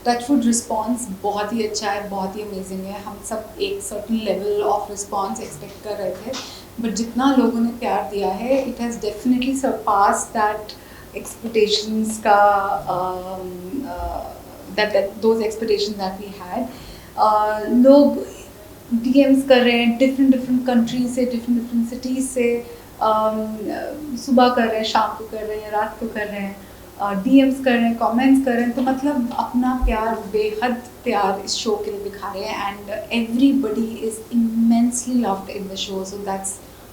Touchwood response बहुत ही अच्छा है, बहुत ही अमेजिंग है। हम सब एक certain level of response expect कर रहे थे, बट जितना लोगों ने प्यार दिया है it has definitely surpass that expectations का, that those expectations that we had. लोग डीएम्स कर रहे हैं डिफरेंट डिफरेंट कंट्रीज से, डिफरेंट डिफरेंट सिटीज़ से, सुबह कर रहे हैं, शाम को कर रहे हैं, रात को कर रहे हैं, डीएम्स कर रहे हैं, कमेंट्स कर रहे हैं। तो मतलब अपना प्यार, बेहद प्यार इस शो के लिए दिखा रहे हैं and everybody is immensely loved in the show, so that's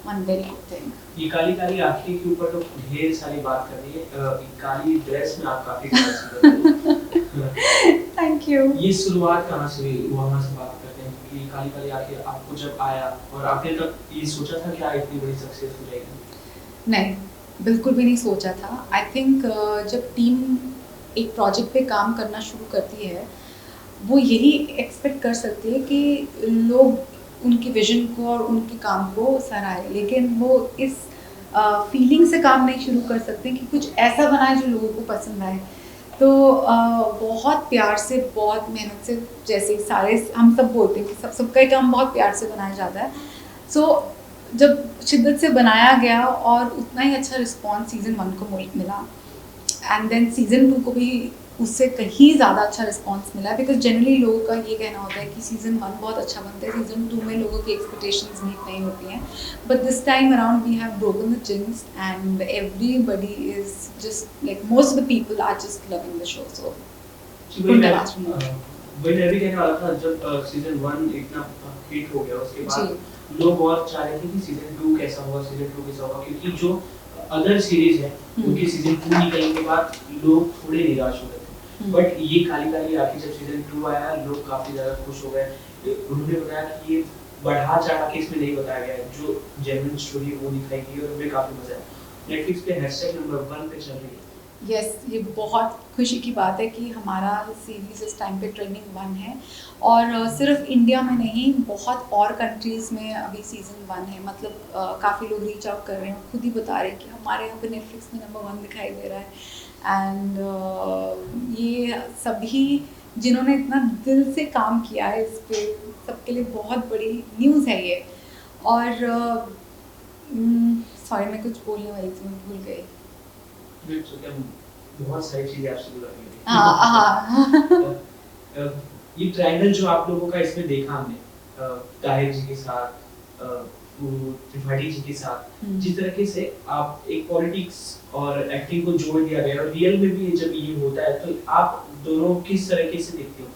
one very good thing. ये काली काली आंखें के ऊपर तो ढेर सारी बात कर रही है। काली ड्रेस में आप काफी थैंक यू। ये शुरुआत कहाँ से हुई, वहाँ से बात करते हैं कि काली काली आंखें आपको जब आया और आपने तब ये सोचा था कि आप इतनी बड़ी सक्सेस हो जाएगी? नहीं, बिल्कुल भी नहीं सोचा था। आई थिंक जब टीम एक प्रोजेक्ट पे काम करना शुरू करती है, वो यही एक्सपेक्ट कर सकती है कि लोग उनकी विजन को और उनके काम को सराहें, लेकिन वो इस फीलिंग से काम नहीं शुरू कर सकते कि कुछ ऐसा बनाए जो लोगों को पसंद आए। तो बहुत प्यार से, बहुत मेहनत से, जैसे सारे हम सब बोलते हैं कि सबका ही काम बहुत प्यार से बनाया जाता है। सो जब शिद्दत से बनाया गया और उतना ही अच्छा रिस्पॉन्स सीज़न 1 को मिला, एंड देन सीज़न 2 को भी उससे कहीं ज़्यादा अच्छा रिस्पॉन्स मिला है, बिकॉज जनरली लोगों का ये कहना होता है कि सीज़न 1 बहुत अच्छा बनता है, सीज़न 2 में लोगों की एक्सपेक्टेशंस मीट नहीं होती हैं। But this time around we have broken the jinx and everybody is just like, most of the people are just loving the show. So वही मैं भी कहने वाला था, जब सीजन 1 इतना हिट हो गया उसके बाद लोग और चाह रहे थे कि सीजन 2 कैसा होगा, सीजन 2 कैसा होगा, क्योंकि जो अदर सीरीज है उनकी सीजन 2 निकलने के बाद लोग थोड़े निराश हो गए थे। बट ये काली काली आंखें जब सीजन 2 आया, लोग काफी ज्यादा खुश हो गए। उन्होंने बताया कि ये बढ़ा चढ़ा के इसमें नहीं बताया गया है, जो जेन्युइन स्टोरी वो दिखाई गई और हमें काफी मजा आया। नेटफ्लिक्स पे #1 पे चल रही है। यस, ये बहुत खुशी की बात है कि हमारा सीरीज़ इस टाइम पे ट्रेंडिंग 1 है, और सिर्फ इंडिया में नहीं, बहुत और कंट्रीज़ में अभी सीज़न 1 है। मतलब काफ़ी लोग रीच आउट कर रहे हैं, खुद ही बता रहे हैं कि हमारे यहाँ पे नेटफ्लिक्स में #1 दिखाई दे रहा है। एंड ये सभी जिन्होंने इतना दिल से काम किया है इस पे, सबके लिए बहुत बड़ी न्यूज़ है ये। और सॉरी, मैं कुछ बोलने वाली थी, मैं भूल गई। बहुत सारी चीजें आपसे बुलानी है। ये ट्रायंगल जो आप लोगों का इसमें देखा हमने, ताहिर जी के साथ, त्रिपाठी जी के साथ, जिस तरीके से आप एक पॉलिटिक्स और एक्टिंग को जोड़ दिया गया, और रियल में भी जब ये होता है तो आप दोनों किस तरीके से देखते हो?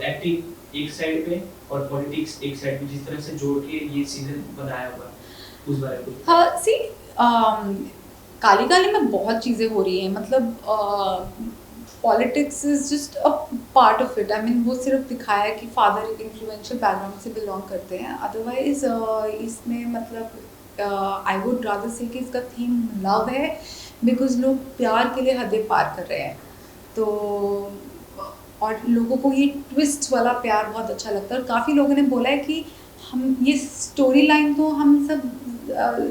एक्टिंग एक साइड पे और पॉलिटिक्स एक साइड पे, जिस तरह से जोड़ के ये सीजन बनाया हुआ, उस बारे में। हाँ, सी काली काली में बहुत चीज़ें हो रही हैं। मतलब politics is just a part of it. I mean, वो सिर्फ दिखाया है कि फादर एक इन्फ्लुएंशियल बैकग्राउंड से बिलोंग करते हैं। अदरवाइज इसमें मतलब आई वुड रादर से कि इसका थीम लव है, बिकॉज लोग प्यार के लिए हदें पार कर रहे हैं। तो और लोगों को ये ट्विस्ट वाला प्यार बहुत अच्छा लगता है, और काफ़ी लोगों ने बोला है कि हम ये स्टोरी लाइन तो हम सब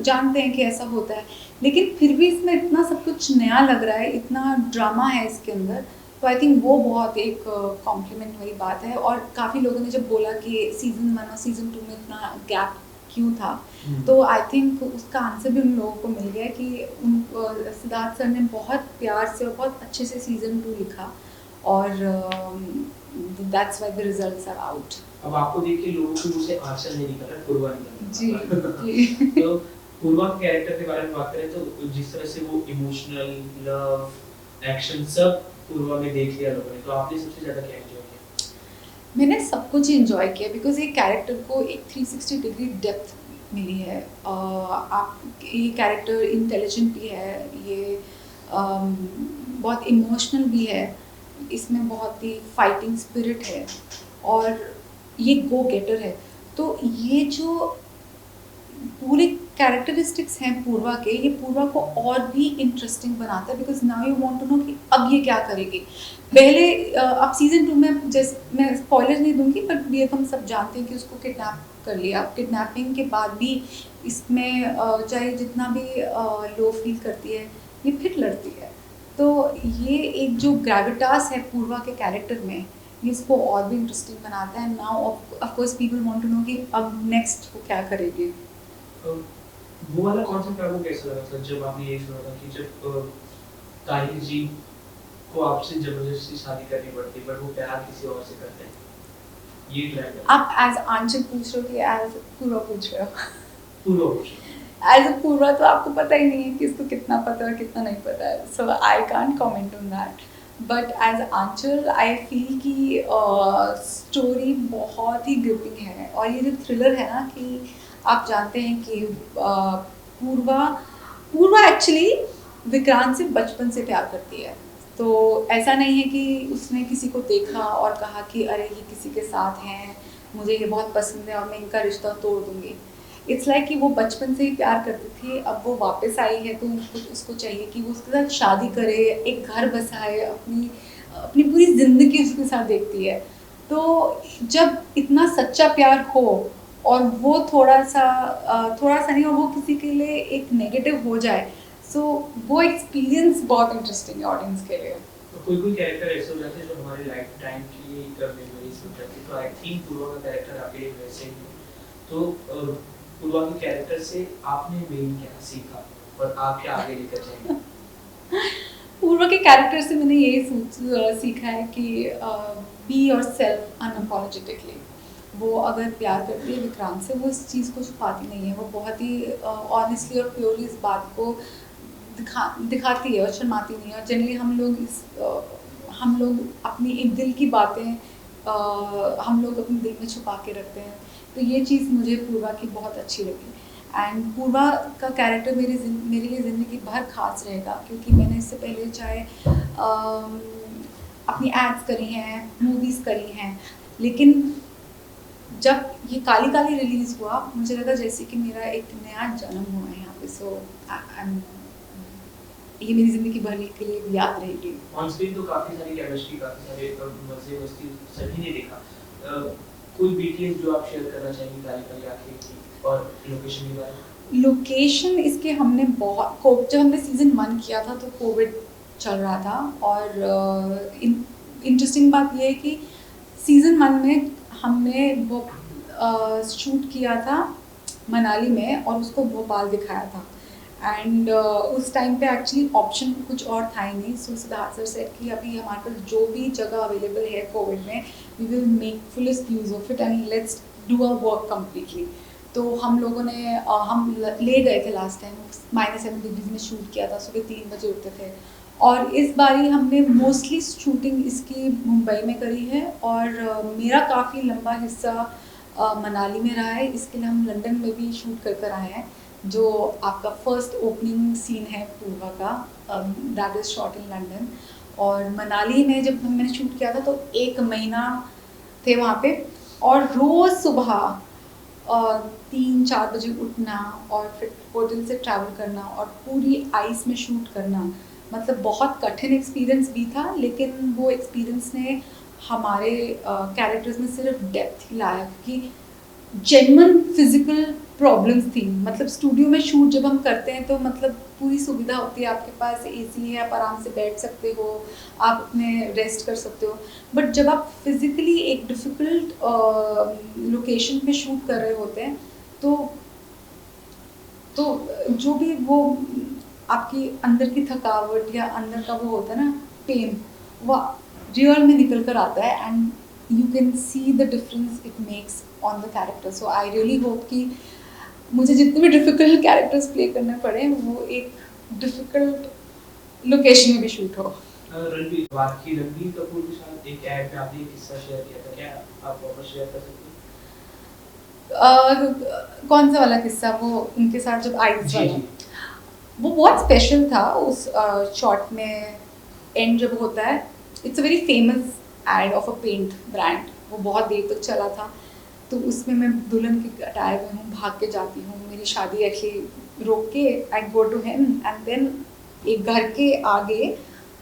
जानते हैं कि ऐसा होता है, लेकिन फिर भी इसमें इतना सब कुछ नया लग रहा है, इतना ड्रामा है इसके अंदर। तो आई थिंक वो बहुत एक कॉम्प्लीमेंट वाली बात है। और काफ़ी लोगों ने जब बोला कि सीज़न 1 और सीज़न 2 में इतना गैप क्यों था, तो आई थिंक उसका आंसर भी उन लोगों को मिल गया कि सिद्धार्थ सर ने बहुत प्यार से और बहुत अच्छे से सीज़न 2 लिखा, और that's why the results are out. अब आपको देख के लोगों के मुंह से आंसर नहीं निकल रहा, पूर्वा निकल जी। तो पूर्वा के कैरेक्टर के बारे में बात करें तो जिस तरह से वो इमोशनल, लव, एक्शन सब पूर्वा में देख लिया लोगों ने, तो आपने सबसे ज्यादा क्या एंजॉय किया? मैंने सब कुछ एंजॉय किया, बिकॉज ये कैरेक्टर को एक 360 डिग्री डेप्थ मिली है। आप ये कैरेक्टर इंटेलिजेंट भी है, ये बहुत इमोशनल भी है, इसमें बहुत ही फाइटिंग स्पिरिट है, और ये गो गेटर है। तो ये जो पूरे कैरेक्टरिस्टिक्स हैं पूर्वा के, ये पूर्वा को और भी इंटरेस्टिंग बनाता है, because now you want to know कि अब ये क्या करेगी। पहले अब सीजन 2 में, जैसे मैं स्पॉइलर नहीं दूंगी, बट ये हम सब जानते हैं कि उसको किडनैप कर लिया। किडनैपिंग के बाद भी इसमें चाहे जितना भी लो फील करती है, ये फिर लड़ती है। तो ये एक जो ग्रेविटास है पूर्वा के कैरेक्टर में, ये इसको और भी इंटरेस्टिंग बनाता है. Now of course people want to know कि अब नेक्स्ट वो क्या करेगी. अ, वो वाला कॉन्सेप्ट आपको कैसा लगा था जब आपने ये सुना था कि जब ताहिर जी को आपसे जबरदस्ती शादी करनी पड़ती है बट वो प्यार किसी और से करते हैं, ये ट्रैक है आप एज आंचल पूछ रहे हो कि एज पूरा पूछ रहे हो. पूरा एज अ पूरा तो आपको पता ही नहीं है कि इसको कितना पता है और कितना नहीं पता है. So I can't comment on that. But as Aanchal I feel कि स्टोरी बहुत ही ग्रिपिंग है. और ये जो थ्रिलर है ना कि आप जानते हैं कि पूर्वा पूर्वा एक्चुअली विक्रांत से बचपन से प्यार करती है. तो ऐसा नहीं है कि उसने किसी को देखा और कहा कि अरे ये किसी के साथ हैं, मुझे ये बहुत पसंद है और मैं इनका रिश्ता तोड़ दूँगी. इट्स लाइक कि वो बचपन से ही प्यार करती थी. अब वो वापस आई है तो उसको चाहिए कि वो उसके साथ शादी करे, एक घर बसाए, अपनी अपनी पूरी ज़िंदगी उसके साथ देखती है. तो जब इतना सच्चा प्यार हो और वो थोड़ा सा नहीं और वो किसी के लिए एक नेगेटिव हो जाए, सो वो एक्सपीरियंस बहुत इंटरेस्टिंग है ऑडियंस के लिए. तो कोई कैरेक्टर ऐसे हो जाते हैं जो हमारे लाइफ टाइम के लिए मेमोरीज हो जाती है, तो आई थिंक पूर्वा का कैरेक्टर आपके लिए वैसे ही है. तो पूर्वा के कैरेक्टर से आपने मेन क्या सीखा और आप क्या आगे लेकर जाएंगे? पूर्वा के कैरेक्टर से मैंने यही सीखा है कि बी योर सेल्फ अनअपॉलोजेटिकली. वो अगर प्यार करती है विक्रांत से, वो इस चीज़ को छुपाती नहीं है. वो बहुत ही ऑनेस्टली और प्योरली इस बात को दिखाती है और शर्माती नहीं है. और जनरली हम लोग अपनी एक दिल की बातें हम लोग अपने दिल में छुपा के रखते हैं. तो ये चीज़ मुझे पूर्वा की बहुत अच्छी लगी. एंड पूर्वा का कैरेक्टर मेरे लिए ज़िंदगी भर खास रहेगा क्योंकि मैंने इससे पहले चाहे अपनी एड्स करी हैं, मूवीज़ करी हैं, लेकिन जब ये काली काली रिलीज़ हुआ मुझे लगा जैसे कि मेरा एक नया जन्म हुआ है यहाँ पे. सो ये मेरी ज़िंदगी भर के लिए याद रहेगी. ऑन स्क्रीन तो काफी सारी केमिस्ट्री, काफी सारे मजे मस्ती सभी ने देखा. कोई बीटीएस जो आप शेयर करना चाहेंगे काली काली आंखें की और लोकेशन के बारे में? लोकेशन इसके हमने जब हमने सीज़न 1 किया था तो कोविड चल रहा था. और इंटरेस्टिंग बात ये है कि सीज़न 1 में हमने वो शूट किया था मनाली में और उसको भोपाल दिखाया था. एंड उस टाइम पे एक्चुअली ऑप्शन कुछ और था ही नहीं. सो सिद्धार्थ सर सेड कि अभी हमारे पास जो भी जगह अवेलेबल है कोविड में, we will make fullest use of it and let's do our work completely. तो हम लोगों ने हम ले गए थे लास्ट टाइम, -7 डिग्रीज में शूट किया था. सुबह 3 बजे उठते थे. और इस बारी हमने मोस्टली शूटिंग इसकी मुंबई में करी है और मेरा काफ़ी लंबा हिस्सा मनाली में रहा है. इसके लिए हम लंदन में भी शूट कर आए हैं. जो आपका फर्स्ट ओपनिंग सीन है पूर्वा का, that is shot in London. और मनाली में जब मैंने शूट किया था तो 1 महीना थे वहाँ पे. और रोज़ सुबह 3-4 बजे उठना और फिर होटल से ट्रैवल करना और पूरी आइस में शूट करना, मतलब बहुत कठिन एक्सपीरियंस भी था. लेकिन वो एक्सपीरियंस ने हमारे कैरेक्टर्स में सिर्फ डेप्थ ही लाया क्योंकि जेन्युइन फिजिकल प्रॉब्लम्स थी. मतलब स्टूडियो में शूट जब हम करते हैं तो मतलब पूरी सुविधा होती है, आपके पास एसी है, आप आराम से बैठ सकते हो, आप अपने रेस्ट कर सकते हो. बट जब आप फिज़िकली एक डिफ़िकल्ट लोकेशन पे शूट कर रहे होते हैं तो जो भी वो आपकी अंदर की थकावट या अंदर का वो होता है ना पेन, वो रियल में निकल कर आता है. And you can see the difference it makes on the character. So I really hope कि मुझे जितने भी डिफ़िकल्ट कैरेक्टर्स प्ले करने पड़े वो एक डिफ़िकल्ट लोकेशन में भी शूट हो. रणबीर कपूर के साथ एक ऐड में आपने एक किस्सा शेयर किया था, क्या आप वापस शेयर कर सकते कौन सा वाला किस्सा? वो उनके साथ जब आइस हैं? वाला, वो बहुत स्पेशल था. उस शॉट में एंड जब होता है, it's a very famous ad of a paint brand. वो बहुत देर तक चला था. तो उसमें मैं दुल्हन के अटायर में हूँ, भाग के जाती हूँ. मेरी शादी एक्चुअली रोक के I go to him and then एक घर के आगे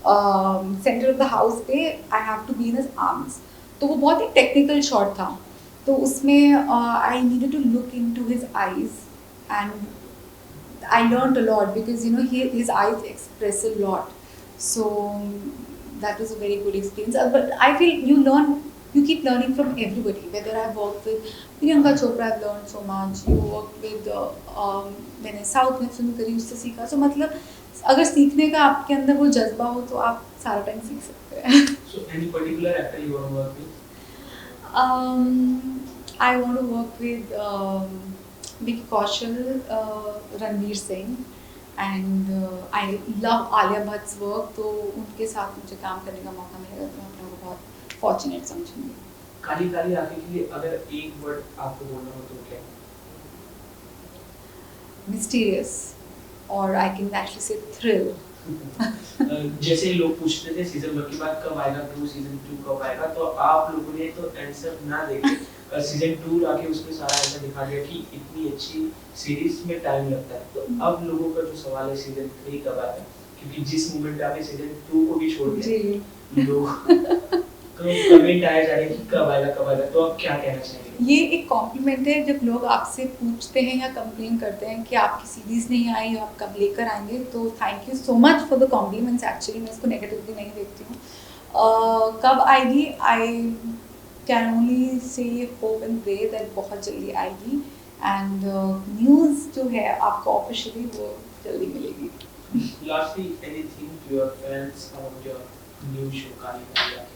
सेंटर ऑफ द हाउस पे I have to be in his arms. तो वो बहुत ही टेक्निकल शॉट था. तो उसमें I needed to look into his eyes and I learned a lot because his eyes express a lot. So that was a very good experience. But I feel you keep learning from everybody. Whether I've worked with Priyanka Chopra, I've learned so much. You worked with मैंने south में film करी, उससे सीखा. So मतलब अगर सीखने का आपके अंदर वो जज्बा हो तो आप सारा टाइम सीख सकते हैं. So any particular actor you want to work with? I want to work with Vicky Kaushal, Ranveer Singh, and I love Alia Bhatt's work. तो उनके साथ मुझे काम करने का मौका मिलेगा तो मैं अपने को बहुत फॉर्चुनेट समझूंगी. काली काली आंखें के लिए अगर एक वर्ड आपको बोलना हो तो क्या? Mysterious, or I can actually say thrill. जैसे लोग पूछते थे सीजन 1 के बाद कब आएगा 2, सीजन 2 कब आएगा, तो आप लोगों ने तो आंसर ना देके सीजन 2 लाके उसमें सारा ऐसा दिखा दिया कि इतनी अच्छी सीरीज में टाइम लगता है. तो अब लोगों का जो सवाल है सीजन 3 कब आएगा, क्योंकि जिस मोमेंट पे आपने सीजन 2 को भी छोड़ दिया लोग कमेंट आया जा रहे हैं कि कब आएगा, तो आप क्या कहना चाहेंगे? ये एक कॉम्प्लीमेंट है जब लोग आपसे पूछते हैं या कंप्लेन करते हैं कि आपकी सीरीज़ नहीं आई, आप कब लेकर आएंगे. तो thank you so much for the compliments. Actually मैं इसको नेगेटिवली नहीं देखती हूँ. कब आएगी, I can only say hope and pray that बहुत जल्दी आएगी. एंड न्यूज़ जो है आपको ऑफिशियली वो जल्दी मिलेगी. Lastly, anything to your fans about your new show Kali Kali आंखें?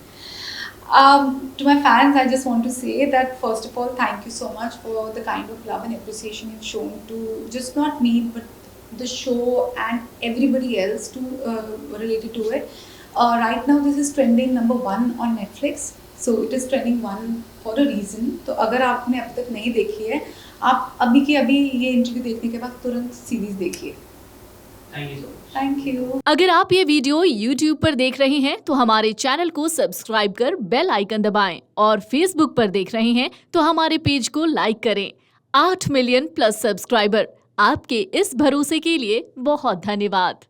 To my fans, I just want to say that first of all, thank you so much for the kind of love and appreciation you've shown to just not me, but the show and everybody else to related to it. Right now, this is trending #1 on Netflix. So it is trending 1 for a reason. तो अगर आपने अब तक नहीं देखी है, आप अभी के अभी ये इंटरव्यू देखने के बाद तुरंत सीरीज देखिए. Thank you so much. Thank you. अगर आप ये वीडियो YouTube पर देख रहे हैं तो हमारे चैनल को सब्सक्राइब कर बेल आइकन दबाएं और Facebook पर देख रहे हैं तो हमारे पेज को लाइक करें. 8 मिलियन प्लस सब्सक्राइबर, आपके इस भरोसे के लिए बहुत धन्यवाद.